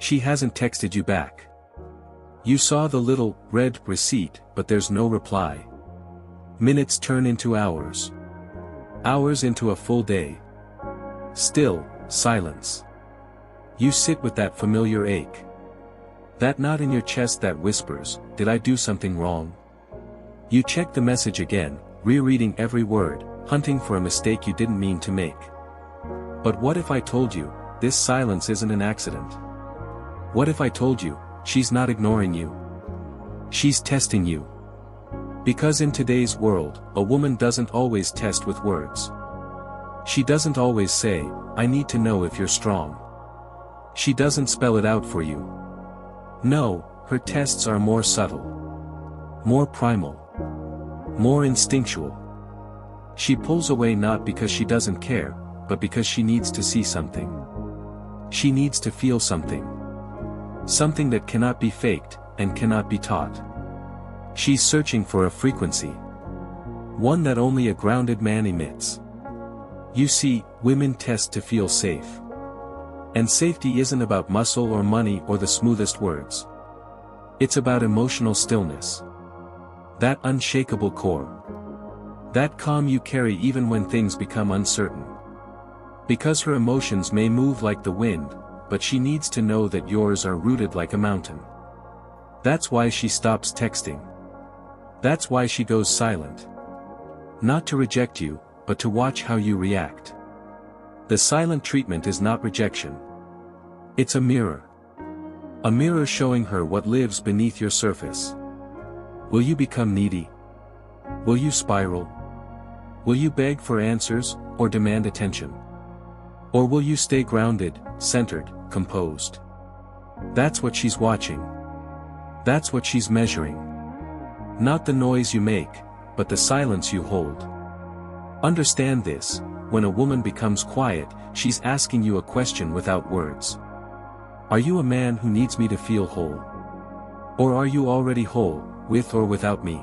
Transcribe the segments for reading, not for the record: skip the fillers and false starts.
She hasn't texted you back. You saw the little, red receipt, but there's no reply. Minutes turn into hours. Hours into a full day. Still, silence. You sit with that familiar ache. That knot in your chest that whispers, did I do something wrong? You check the message again, rereading every word, hunting for a mistake you didn't mean to make. But what if I told you, this silence isn't an accident? What if I told you, she's not ignoring you? She's testing you. Because in today's world, a woman doesn't always test with words. She doesn't always say, I need to know if you're strong. She doesn't spell it out for you. No, her tests are more subtle. More primal. More instinctual. She pulls away not because she doesn't care, but because she needs to see something. She needs to feel something. Something that cannot be faked, and cannot be taught. She's searching for a frequency. One that only a grounded man emits. You see, women test to feel safe. And safety isn't about muscle or money or the smoothest words. It's about emotional stillness. That unshakable core. That calm you carry even when things become uncertain. Because her emotions may move like the wind, but she needs to know that yours are rooted like a mountain. That's why she stops texting. That's why she goes silent. Not to reject you, but to watch how you react. The silent treatment is not rejection. It's a mirror. A mirror showing her what lives beneath your surface. Will you become needy? Will you spiral? Will you beg for answers, or demand attention? Or will you stay grounded, centered, composed? That's what she's watching. That's what she's measuring. Not the noise you make, but the silence you hold. Understand this, when a woman becomes quiet, she's asking you a question without words. Are you a man who needs me to feel whole? Or are you already whole, with or without me?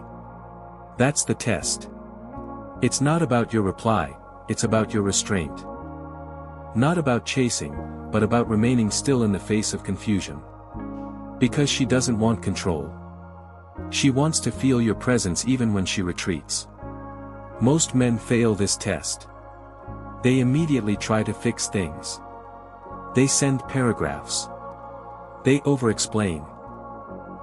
That's the test. It's not about your reply, it's about your restraint. Not about chasing, but about remaining still in the face of confusion. Because she doesn't want control. She wants to feel your presence even when she retreats. Most men fail this test. They immediately try to fix things. They send paragraphs. They over-explain.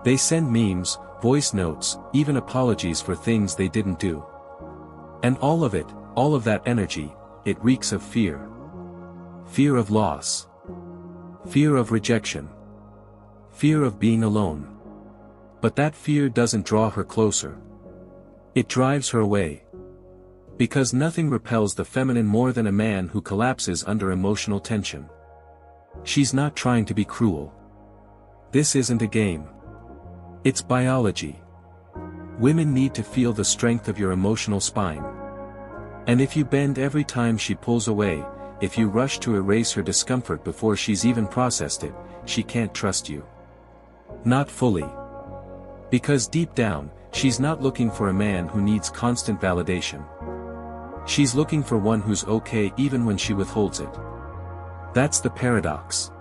They send memes, voice notes, even apologies for things they didn't do. And all of it, all of that energy, it reeks of fear. Fear of loss. Fear of rejection. Fear of being alone. But that fear doesn't draw her closer. It drives her away. Because nothing repels the feminine more than a man who collapses under emotional tension. She's not trying to be cruel. This isn't a game. It's biology. Women need to feel the strength of your emotional spine. And if you bend every time she pulls away, if you rush to erase her discomfort before she's even processed it, she can't trust you. Not fully. Because deep down, she's not looking for a man who needs constant validation. She's looking for one who's okay even when she withholds it. That's the paradox.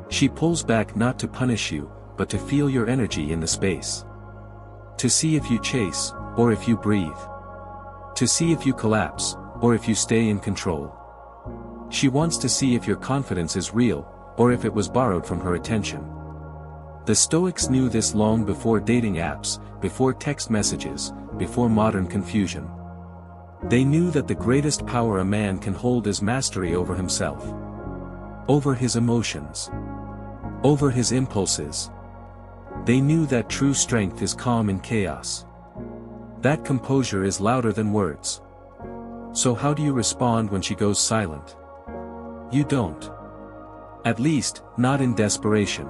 She pulls back not to punish you, but to feel your energy in the space. To see if you chase, or if you breathe. To see if you collapse, or if you stay in control. She wants to see if your confidence is real, or if it was borrowed from her attention. The Stoics knew this long before dating apps, before text messages, before modern confusion. They knew that the greatest power a man can hold is mastery over himself. Over his emotions. Over his impulses. They knew that true strength is calm in chaos. That composure is louder than words. So how do you respond when she goes silent? You don't. At least, not in desperation.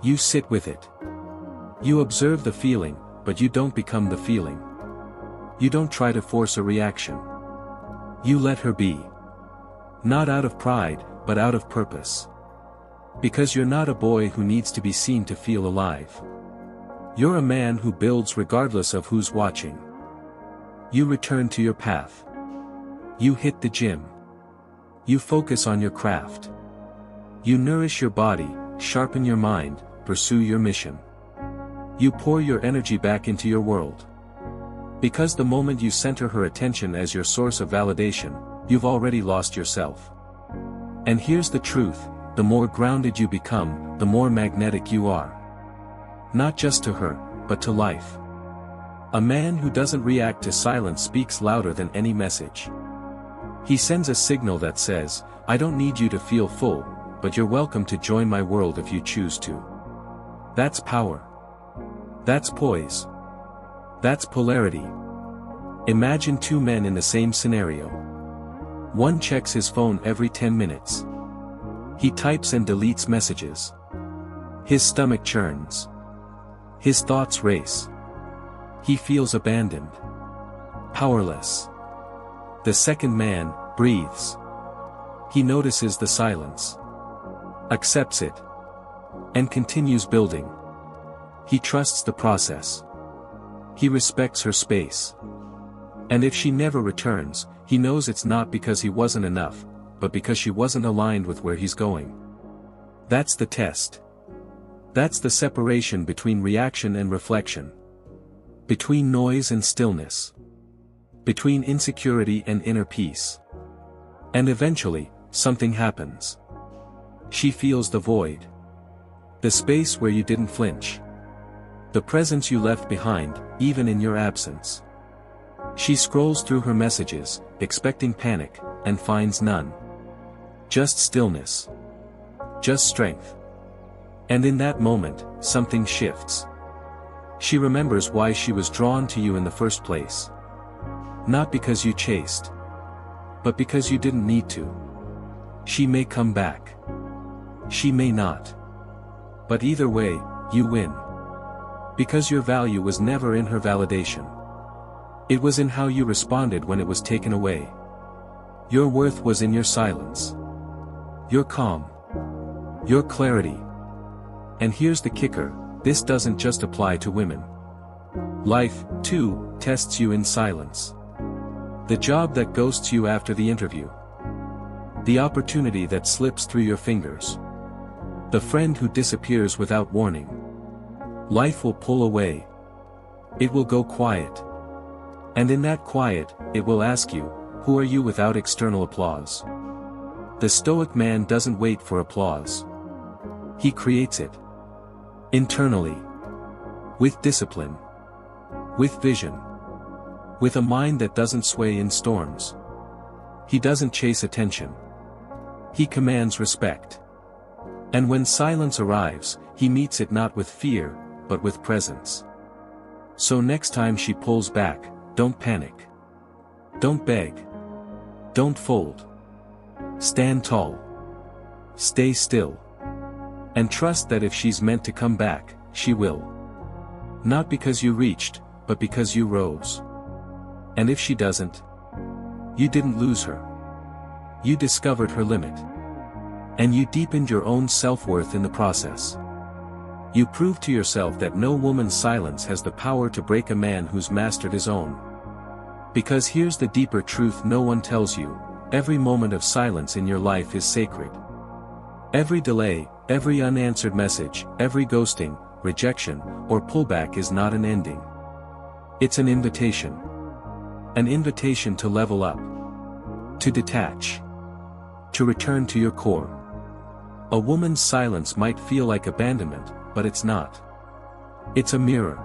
You sit with it. You observe the feeling, but you don't become the feeling. You don't try to force a reaction. You let her be. Not out of pride, but out of purpose. Because you're not a boy who needs to be seen to feel alive. You're a man who builds regardless of who's watching. You return to your path. You hit the gym. You focus on your craft. You nourish your body, sharpen your mind, pursue your mission. You pour your energy back into your world. Because the moment you center her attention as your source of validation, you've already lost yourself. And here's the truth, the more grounded you become, the more magnetic you are. Not just to her, but to life. A man who doesn't react to silence speaks louder than any message. He sends a signal that says, I don't need you to feel full, but you're welcome to join my world if you choose to. That's power. That's poise. That's polarity. Imagine two men in the same scenario. One checks his phone every 10 minutes. He types and deletes messages. His stomach churns. His thoughts race. He feels abandoned. Powerless. The second man breathes. He notices the silence. Accepts it. And continues building. He trusts the process. He respects her space. And if she never returns, he knows it's not because he wasn't enough, but because she wasn't aligned with where he's going. That's the test. That's the separation between reaction and reflection. Between noise and stillness. Between insecurity and inner peace. And eventually, something happens. She feels the void. The space where you didn't flinch. The presence you left behind, even in your absence. She scrolls through her messages, expecting panic, and finds none. Just stillness. Just strength. And in that moment, something shifts. She remembers why she was drawn to you in the first place. Not because you chased. But because you didn't need to. She may come back. She may not. But either way, you win. Because your value was never in her validation. It was in how you responded when it was taken away. Your worth was in your silence. Your calm. Your clarity. And here's the kicker, this doesn't just apply to women. Life, too, tests you in silence. The job that ghosts you after the interview. The opportunity that slips through your fingers. The friend who disappears without warning. Life will pull away. It will go quiet. And in that quiet, it will ask you, who are you without external applause? The Stoic man doesn't wait for applause. He creates it. Internally. With discipline. With vision. With a mind that doesn't sway in storms. He doesn't chase attention. He commands respect. And when silence arrives, he meets it not with fear, but with presence. So next time she pulls back, don't panic. Don't beg. Don't fold. Stand tall. Stay still. And trust that if she's meant to come back, she will. Not because you reached, but because you rose. And if she doesn't, you didn't lose her. You discovered her limit. And you deepened your own self-worth in the process. You proved to yourself that no woman's silence has the power to break a man who's mastered his own. Because here's the deeper truth no one tells you, every moment of silence in your life is sacred. Every delay, every unanswered message, every ghosting, rejection, or pullback is not an ending. It's an invitation. An invitation to level up. To detach. To return to your core. A woman's silence might feel like abandonment, but it's not. It's a mirror.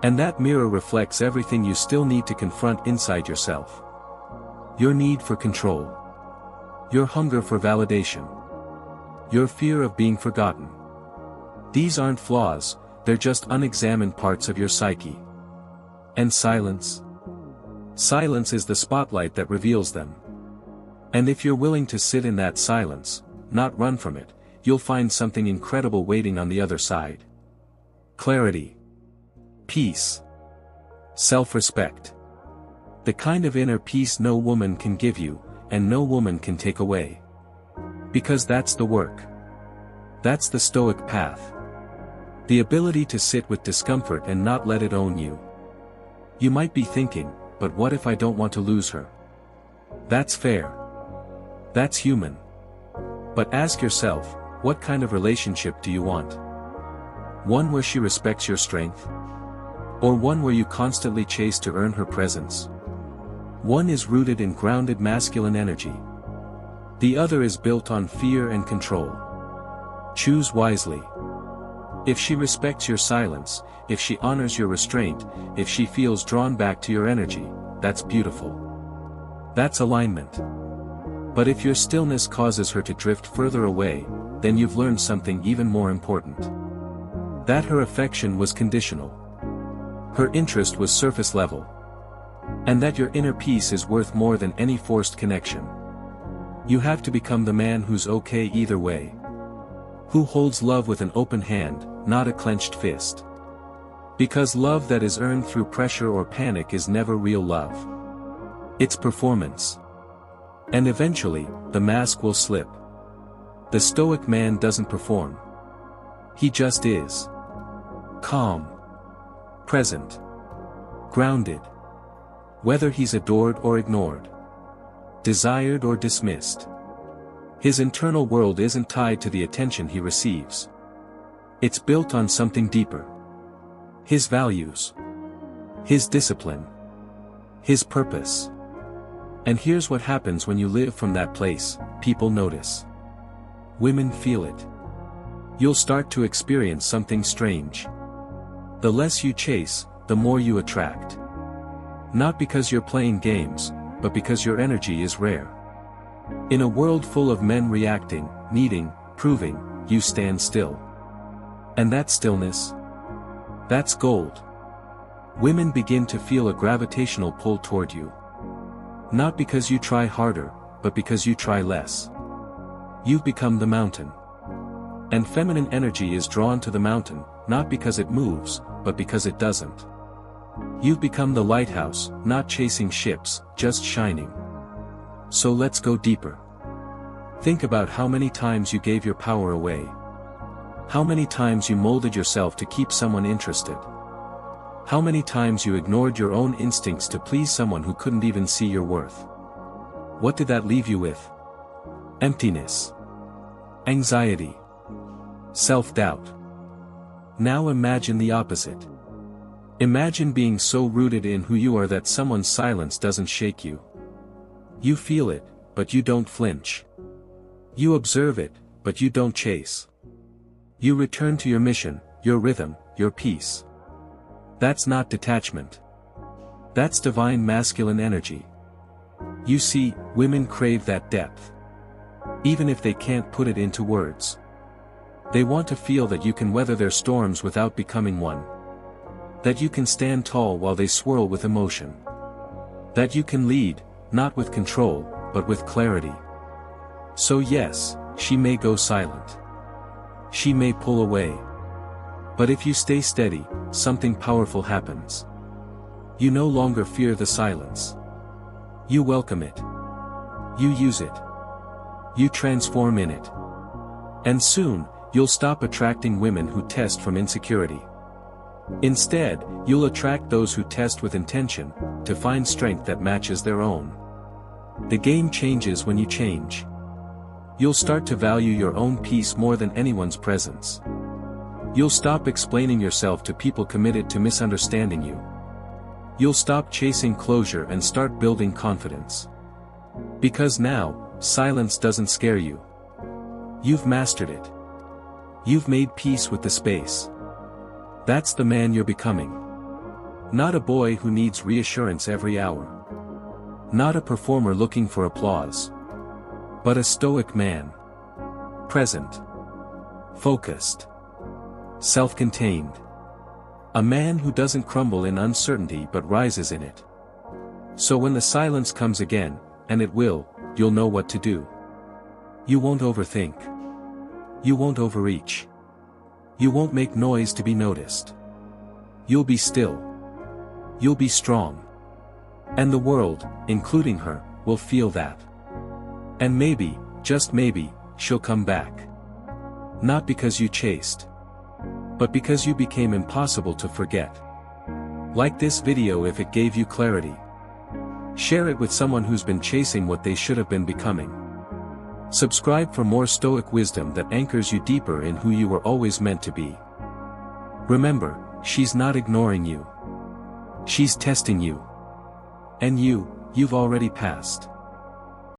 And that mirror reflects everything you still need to confront inside yourself. Your need for control. Your hunger for validation. Your fear of being forgotten. These aren't flaws, they're just unexamined parts of your psyche. And silence? Silence is the spotlight that reveals them. And if you're willing to sit in that silence, not run from it, you'll find something incredible waiting on the other side. Clarity. Peace. Self-respect. The kind of inner peace no woman can give you, and no woman can take away. Because that's the work. That's the Stoic path. The ability to sit with discomfort and not let it own you. You might be thinking, but what if I don't want to lose her? That's fair. That's human. But ask yourself, What kind of relationship do you want? One where she respects your strength? Or one where you constantly chase to earn her presence? One is rooted in grounded masculine energy. The other is built on fear and control. Choose wisely. If she respects your silence, if she honors your restraint, if she feels drawn back to your energy, that's beautiful. That's alignment. But if your stillness causes her to drift further away, then you've learned something even more important. That her affection was conditional. Her interest was surface level. And that your inner peace is worth more than any forced connection. You have to become the man who's okay either way. Who holds love with an open hand, not a clenched fist. Because love that is earned through pressure or panic is never real love. It's performance. And eventually, the mask will slip. The Stoic man doesn't perform. He just is. Calm. Present. Grounded. Whether he's adored or ignored. Desired or dismissed. His internal world isn't tied to the attention he receives. It's built on something deeper. His values. His discipline. His purpose. And here's what happens when you live from that place: people notice. Women feel it. You'll start to experience something strange. The less you chase, the more you attract. Not because you're playing games, but because your energy is rare. In a world full of men reacting, needing, proving, you stand still. And that stillness? That's gold. Women begin to feel a gravitational pull toward you. Not because you try harder, but because you try less. You've become the mountain. And feminine energy is drawn to the mountain, not because it moves, but because it doesn't. You've become the lighthouse, not chasing ships, just shining. So let's go deeper. Think about how many times you gave your power away. How many times you molded yourself to keep someone interested. How many times you ignored your own instincts to please someone who couldn't even see your worth. What did that leave you with? Emptiness. Anxiety. Self-doubt. Now imagine the opposite. Imagine being so rooted in who you are that someone's silence doesn't shake you. You feel it, but you don't flinch. You observe it, but you don't chase. You return to your mission, your rhythm, your peace. That's not detachment. That's divine masculine energy. You see, women crave that depth. Even if they can't put it into words. They want to feel that you can weather their storms without becoming one. That you can stand tall while they swirl with emotion. That you can lead, not with control, but with clarity. So yes, she may go silent. She may pull away. But if you stay steady, something powerful happens. You no longer fear the silence. You welcome it. You use it. You transform in it. And soon, you'll stop attracting women who test from insecurity. Instead, you'll attract those who test with intention, to find strength that matches their own. The game changes when you change. You'll start to value your own peace more than anyone's presence. You'll stop explaining yourself to people committed to misunderstanding you. You'll stop chasing closure and start building confidence. Because now, silence doesn't scare you. You've mastered it. You've made peace with the space. That's the man you're becoming. Not a boy who needs reassurance every hour. Not a performer looking for applause. But a stoic man. Present. Focused. Self-contained. A man who doesn't crumble in uncertainty but rises in it. So when the silence comes again, and it will, you'll know what to do. You won't overthink. You won't overreach. You won't make noise to be noticed. You'll be still. You'll be strong. And the world, including her, will feel that. And maybe, just maybe, she'll come back. Not because you chased. But because you became impossible to forget. Like this video if it gave you clarity. Share it with someone who's been chasing what they should have been becoming. Subscribe for more Stoic wisdom that anchors you deeper in who you were always meant to be. Remember, she's not ignoring you. She's testing you. And you've already passed.